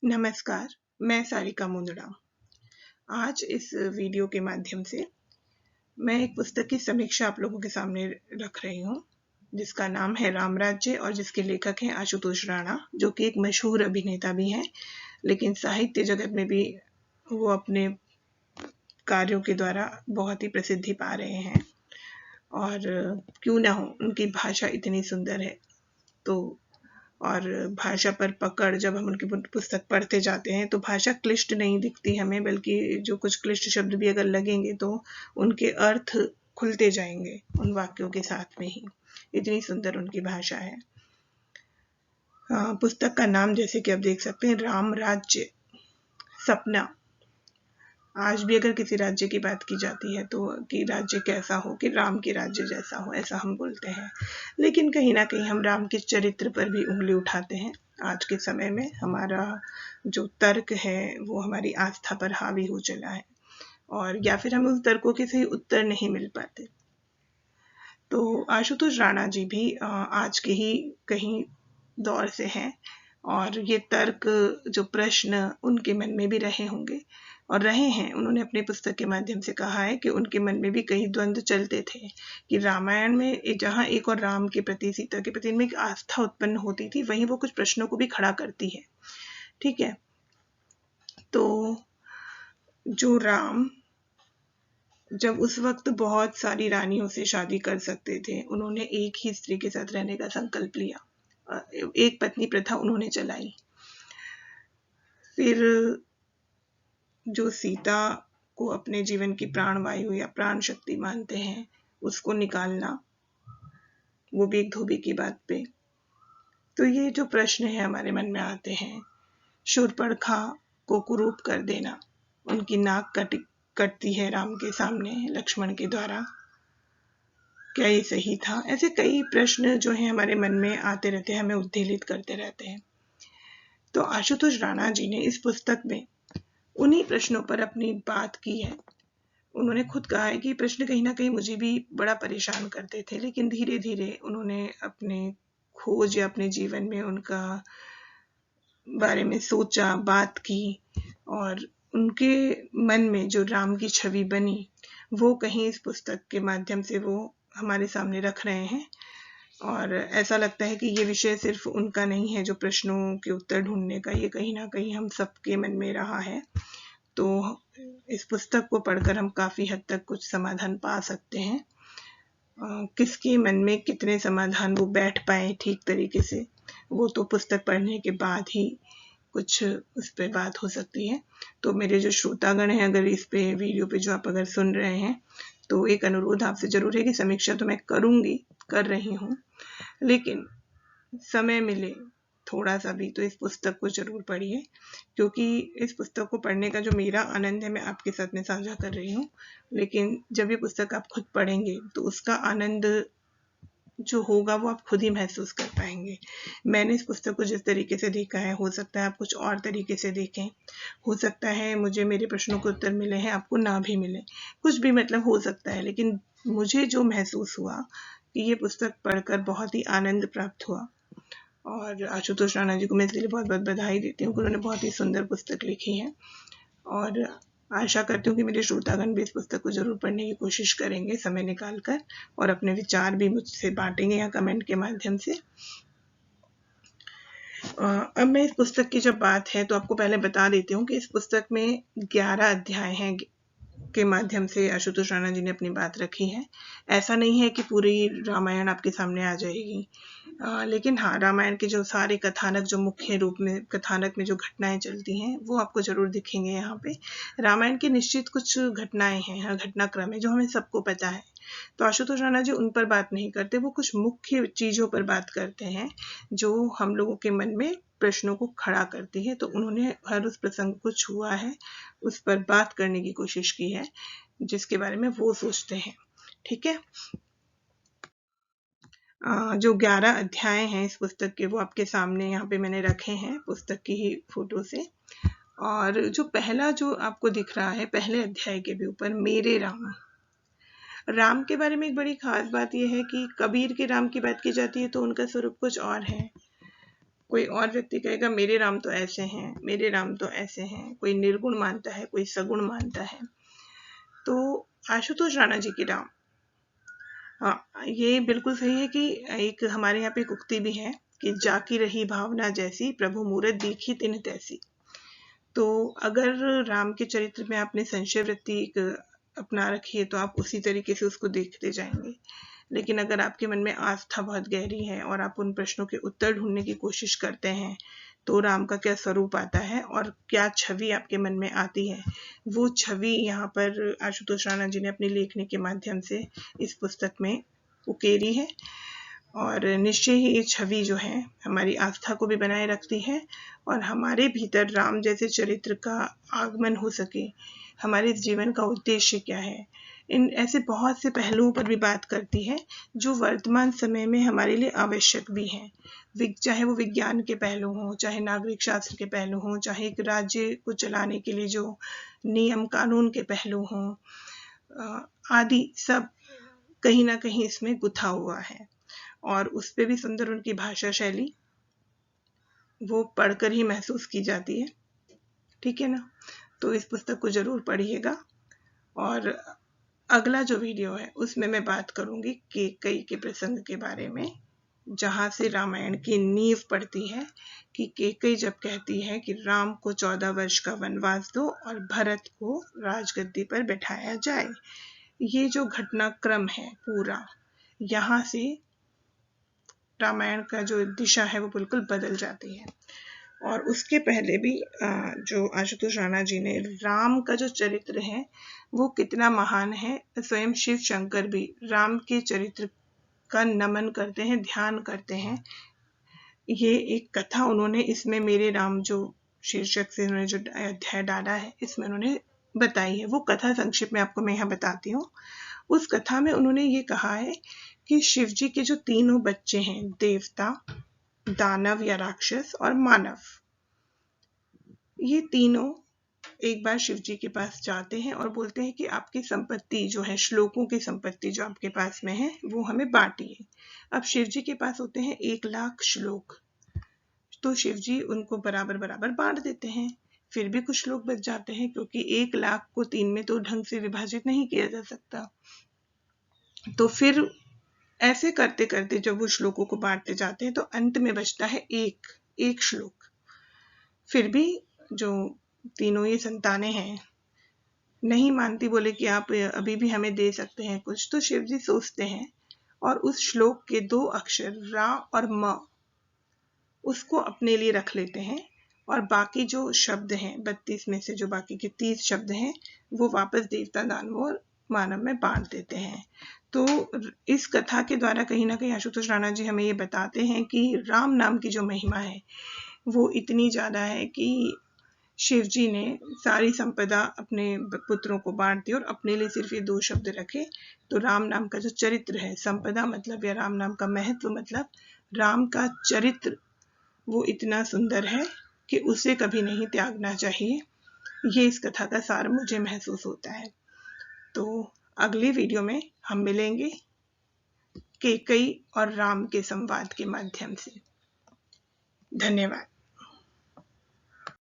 नमस्कार, मैं सारिका मुंदड़ा। आज इस वीडियो के माध्यम से मैं एक पुस्तक की समीक्षा आप लोगों के सामने रख रही हूँ, जिसका नाम है राम राज्य और जिसके लेखक हैं आशुतोष राणा, जो कि एक मशहूर अभिनेता भी हैं, लेकिन साहित्य जगत में भी वो अपने कार्यों के द्वारा बहुत ही प्रसिद्धि पा रहे हैं। और क्यों ना हो, उनकी भाषा इतनी सुंदर है तो और भाषा पर पकड़, जब हम उनकी पुस्तक पढ़ते जाते हैं तो भाषा क्लिष्ट नहीं दिखती हमें, बल्कि जो कुछ क्लिष्ट शब्द भी अगर लगेंगे तो उनके अर्थ खुलते जाएंगे उन वाक्यों के साथ में ही। इतनी सुंदर उनकी भाषा है। पुस्तक का नाम जैसे कि आप देख सकते हैं, राम राज्य सपना। आज भी अगर किसी राज्य की बात की जाती है तो कि राज्य कैसा हो, कि राम के राज्य जैसा हो, ऐसा हम बोलते हैं। लेकिन कहीं ना कहीं हम राम के चरित्र पर भी उंगली उठाते हैं। आज के समय में हमारा जो तर्क है वो हमारी आस्था पर हावी हो चला है, और या फिर हमें उस तर्कों के सही उत्तर नहीं मिल पाते। तो आशुतोष राणा जी भी आज के ही कहीं दौर से हैं, और ये तर्क, जो प्रश्न उनके मन में भी रहे होंगे और रहे हैं। उन्होंने अपनी पुस्तक के माध्यम से कहा है कि उनके मन में भी कई द्वंद्व चलते थे कि रामायण में जहाँ एक और राम के प्रति, सीता के प्रति इनमें एक आस्था उत्पन्न होती थी, वहीं वो कुछ प्रश्नों को भी खड़ा करती है। ठीक है, तो जो राम जब उस वक्त बहुत सारी रानियों से शादी कर सकते थे, उन्होंने एक ही स्त्री के साथ रहने का संकल्प लिया, एक पत्नी प्रथा उन्होंने चलाई। फिर जो सीता को अपने जीवन की प्राण वायु या प्राण शक्ति मानते हैं, उसको निकालना, वो भी एक धोबी की बात पे। तो ये जो प्रश्न है हमारे मन में आते हैं। शूर्पणखा को कुरूप कर देना, उनकी नाक कटती है राम के सामने लक्ष्मण के द्वारा, क्या ये सही था? ऐसे कई प्रश्न जो हैं हमारे मन में आते रहते हैं, हमें उद्वेलित करते रहते हैं। तो आशुतोष राणा जी ने इस पुस्तक में उन्हीं प्रश्नों पर अपनी बात की है। उन्होंने खुद कहा है कि प्रश्न कहीं ना कहीं मुझे भी बड़ा परेशान करते थे, लेकिन धीरे धीरे उन्होंने अपने खोज या अपने जीवन में उनका बारे में सोचा, बात की, और उनके मन में जो राम की छवि बनी वो कहीं इस पुस्तक के माध्यम से वो हमारे सामने रख रहे हैं। और ऐसा लगता है कि ये विषय सिर्फ उनका नहीं है जो प्रश्नों के उत्तर ढूंढने का, ये कहीं ना कहीं हम सबके मन में रहा है। तो इस पुस्तक को पढ़कर हम काफ़ी हद तक कुछ समाधान पा सकते हैं। किसके मन में कितने समाधान वो बैठ पाए ठीक तरीके से, वो तो पुस्तक पढ़ने के बाद ही कुछ उस पर बात हो सकती है। तो मेरे जो श्रोतागण हैं, अगर इस पे वीडियो पे जो आप अगर सुन रहे हैं, तो एक अनुरोध आपसे जरूर है कि समीक्षा तो मैं करूँगी, कर रही हूँ, लेकिन समय मिले थोड़ा सा भी तो इस पुस्तक को जरूर पढ़िए, क्योंकि इस पुस्तक को पढ़ने का जो मेरा आनंद है मैं आपके साथ में साझा कर रही हूँ। लेकिन जब ये पुस्तक आप खुद पढ़ेंगे तो उसका आनंद जो होगा वो आप खुद ही महसूस कर पाएंगे। मैंने इस पुस्तक को जिस तरीके से देखा है, हो सकता है आप कुछ और तरीके से देखें, हो सकता है मुझे मेरे प्रश्नों के उत्तर मिले हैं, आपको ना भी मिले, कुछ भी मतलब हो सकता है। लेकिन मुझे जो महसूस हुआ कि ये पुस्तक पढ़कर बहुत ही आनंद प्राप्त हुआ, और आशुतोष राणा जी को मैं इसलिए बहुत बहुत बधाई देती हूँ कि उन्होंने बहुत ही सुंदर पुस्तक लिखी है। और आशा करती हूँ कि मेरे श्रोतागण भी इस पुस्तक को जरूर पढ़ने की कोशिश करेंगे समय निकालकर, और अपने विचार भी मुझसे बांटेंगे या कमेंट के माध्यम से। अब मैं इस पुस्तक की जब बात है तो आपको पहले बता देती हूँ कि इस पुस्तक में 11 अध्याय हैं के माध्यम से आशुतोष राणा जी ने अपनी बात रखी है। ऐसा नहीं है कि पूरी रामायण आपके सामने आ जाएगी, लेकिन हाँ, रामायण के जो सारे कथानक, जो मुख्य रूप में कथानक में जो घटनाएं चलती हैं, वो आपको जरूर दिखेंगे यहाँ पे। रामायण की निश्चित कुछ घटनाएं हैं, घटनाक्रम है जो हमें सबको पता है, तो आशुतोष राणा जी उन पर बात नहीं करते, वो कुछ मुख्य चीज़ों पर बात करते हैं जो हम लोगों के मन में प्रश्नों को खड़ा करती है। तो उन्होंने हर उस प्रसंग को छुआ है, उस पर बात करने की कोशिश की है जिसके बारे में वो सोचते हैं। ठीक है, जो 11 अध्याय हैं इस पुस्तक के, वो आपके सामने यहाँ पे मैंने रखे हैं पुस्तक की ही फोटो से। और जो पहला जो आपको दिख रहा है, पहले अध्याय के भी ऊपर मेरे राम, राम के बारे में एक बड़ी खास बात यह है कि कबीर के राम की बात की जाती है तो उनका स्वरूप कुछ और है, कोई और व्यक्ति कहेगा मेरे राम तो ऐसे हैं, मेरे राम तो ऐसे हैं। कोई निर्गुण मानता है, कोई सगुण मानता है। तो आशुतोष राणा जी की राम, हाँ, ये बिल्कुल सही है कि एक हमारे यहाँ पे एक उक्ति भी है कि जाकी रही भावना जैसी, प्रभु मूरत दीखी तिन तैसी। तो अगर राम के चरित्र में आपने संशय वृत्ति एक अपना रखी है तो आप उसी तरीके से उसको देखते जाएंगे। लेकिन अगर आपके मन में आस्था बहुत गहरी है और आप उन प्रश्नों के उत्तर ढूंढने की कोशिश करते हैं तो राम का क्या स्वरूप आता है और क्या छवि आपके मन में आती है, वो छवि यहाँ पर आशुतोष राणा जी ने अपनी लेखनी के माध्यम से इस पुस्तक में उकेरी है। और निश्चय ही ये छवि जो है हमारी आस्था को भी बनाए रखती है और हमारे भीतर राम जैसे चरित्र का आगमन हो सके, हमारे जीवन का उद्देश्य क्या है, इन ऐसे बहुत से पहलुओं पर भी बात करती है जो वर्तमान समय में हमारे लिए आवश्यक भी हैं। चाहे वो विज्ञान के पहलू हों, चाहे नागरिक शास्त्र के पहलू हों, चाहे एक राज्य को चलाने के लिए जो नियम कानून के पहलू हों, आदि सब कहीं ना कहीं इसमें गुथा हुआ है। और उस पे भी सुंदर उनकी भाषा शैली वो पढ़कर ही महसूस की जाती है। ठीक है ना? तो इस पुस्तक को जरूर पढ़िएगा। और अगला जो वीडियो है उसमें मैं बात करूंगी कैकेयी के प्रसंग के बारे में, जहां से रामायण की नींव पड़ती है कि कैकेयी जब कहती है कि राम को 14 वर्ष का वनवास दो और भरत को राजगद्दी पर बैठाया जाए। ये जो घटनाक्रम है पूरा, यहाँ से रामायण का जो दिशा है वो बिल्कुल बदल जाती है। और उसके पहले भी जो आशुतोष राणा जी ने राम का जो चरित्र है वो कितना महान है, स्वयं शिव शंकर भी राम के चरित्र का नमन करते हैं, ध्यान करते हैं। ये एक कथा उन्होंने इसमें मेरे राम जो शीर्षक से उन्होंने जो अध्याय डाला है इसमें उन्होंने बताई है। वो कथा संक्षिप्त में आपको मैं यहाँ बताती हूँ। उस कथा में उन्होंने ये कहा है कि शिव जी के जो तीनों बच्चे हैं, देवता, दानव या राक्षस और मानव, ये तीनों एक बार शिव जी के पास जाते हैं और बोलते हैं कि आपकी संपत्ति जो है, श्लोकों की संपत्ति जो आपके पास में है वो हमें बांटिए। अब शिव जी के पास होते हैं 1,00,000 श्लोक, तो शिव जी उनको बराबर बराबर बांट देते हैं। फिर भी कुछ श्लोक बच जाते हैं क्योंकि 1,00,000 को 3 में तो ढंग से विभाजित नहीं किया जा सकता। तो फिर ऐसे करते करते जब वो श्लोकों को बांटते जाते हैं तो अंत में बचता है एक श्लोक। फिर भी जो तीनों ये संतानें हैं नहीं मानती, बोले कि आप अभी भी हमें दे सकते हैं कुछ। तो शिव जी सोचते हैं और उस श्लोक के 2 अक्षर रा और म उसको अपने लिए रख लेते हैं और बाकी जो शब्द हैं 32 में से जो बाकी के 30 शब्द हैं वो वापस देवता, दानव और मानव में बांट देते हैं। तो इस कथा के द्वारा कहीं ना कहीं आशुतोष राणा जी हमें ये बताते हैं कि राम नाम की जो महिमा है वो इतनी ज़्यादा है कि शिव जी ने सारी संपदा अपने पुत्रों को बांट दी और अपने लिए सिर्फ ये 2 शब्द रखे। तो राम नाम का जो चरित्र है, संपदा मतलब या राम नाम का महत्व मतलब राम का चरित्र वो इतना सुंदर है कि उसे कभी नहीं त्यागना चाहिए। ये इस कथा का सार मुझे महसूस होता है। तो अगली वीडियो में हम मिलेंगे कैकेयी और राम के संवाद के माध्यम से। धन्यवाद।